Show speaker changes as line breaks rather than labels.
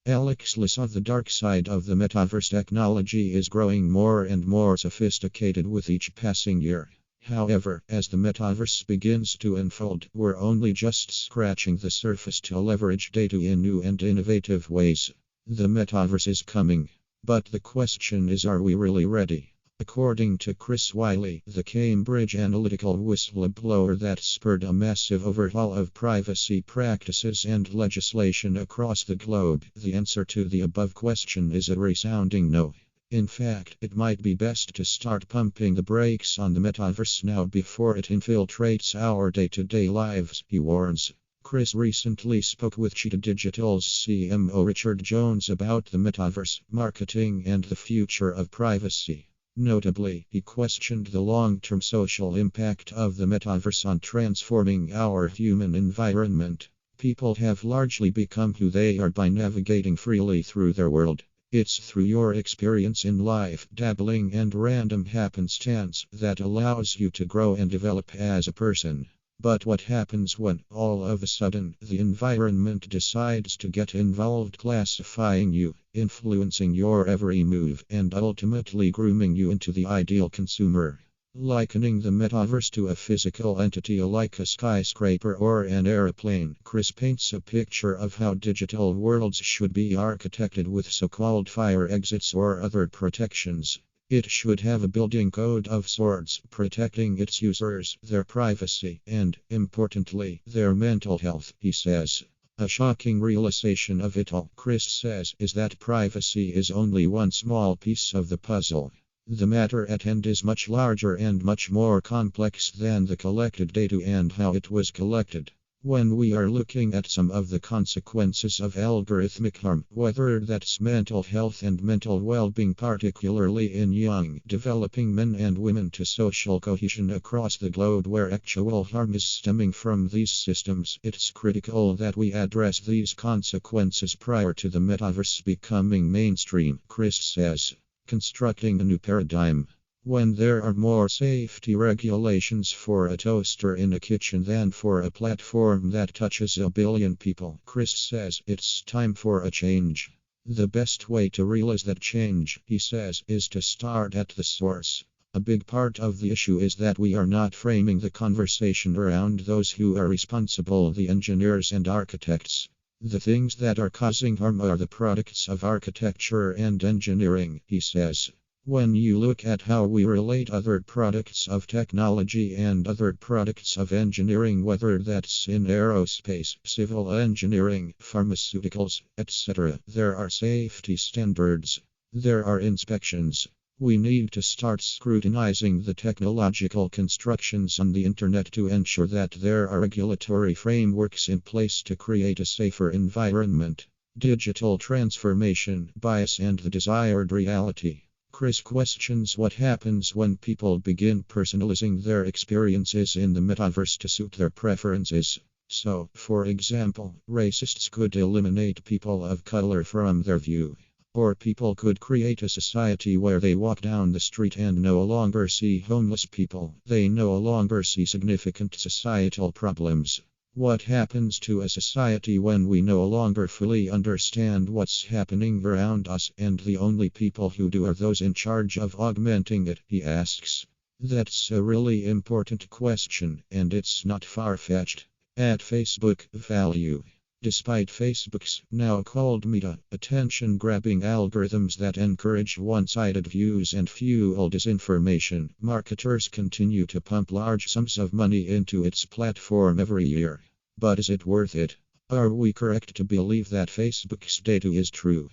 Alex Lisov. The dark side of the metaverse technology is growing more and more sophisticated with each passing year. However, as the metaverse begins to unfold, we're only just scratching the surface to leverage data in new and innovative ways. The metaverse is coming. But the question is, are we really ready? According to Chris Wiley, the Cambridge Analytica whistleblower that spurred a massive overhaul of privacy practices and legislation across the globe, the answer to the above question is a resounding no. In fact, it might be best to start pumping the brakes on the metaverse now before it infiltrates our day-to-day lives, he warns. Chris recently spoke with Cheetah Digital's CMO Richard Jones about the metaverse, marketing, and the future of privacy. Notably, he questioned the long-term social impact of the metaverse on transforming our human environment. People have largely become who they are by navigating freely through their world. It's through your experience in life, dabbling and random happenstance, that allows you to grow and develop as a person. But what happens when, all of a sudden, the environment decides to get involved, classifying you, influencing your every move, and ultimately grooming you into the ideal consumer? Likening the metaverse to a physical entity like a skyscraper or an airplane, Chris paints a picture of how digital worlds should be architected with so-called fire exits or other protections. It should have a building code of sorts, protecting its users, their privacy, and, importantly, their mental health, he says. A shocking realization of it all, Chris says, is that privacy is only one small piece of the puzzle. The matter at hand is much larger and much more complex than the collected data and how it was collected. When we are looking at some of the consequences of algorithmic harm, whether that's mental health and mental well-being, particularly in young, developing men and women, to social cohesion across the globe where actual harm is stemming from these systems, it's critical that we address these consequences prior to the metaverse becoming mainstream, Chris says. Constructing a new paradigm. When there are more safety regulations for a toaster in a kitchen than for a platform that touches a billion people, Chris says, it's time for a change. The best way to realize that change, he says, is to start at the source. A big part of the issue is that we are not framing the conversation around those who are responsible, the engineers and architects. The things that are causing harm are the products of architecture and engineering, he says. When you look at how we relate other products of technology and other products of engineering, whether that's in aerospace, civil engineering, pharmaceuticals, etc., there are safety standards. There are inspections. We need to start scrutinizing the technological constructions on the internet to ensure that there are regulatory frameworks in place to create a safer environment. Digital transformation, bias, and the desired reality. Chris questions what happens when people begin personalizing their experiences in the metaverse to suit their preferences. So, for example, racists could eliminate people of color from their view. Or people could create a society where they walk down the street and no longer see homeless people. They no longer see significant societal problems. What happens to a society when we no longer fully understand what's happening around us, and the only people who do are those in charge of augmenting it, he asks. That's a really important question, and it's not far-fetched. At Facebook value. Despite Facebook's, now called Meta, attention-grabbing algorithms that encourage one-sided views and fuel disinformation, marketers continue to pump large sums of money into its platform every year. But is it worth it? Are we correct to believe that Facebook's data is true?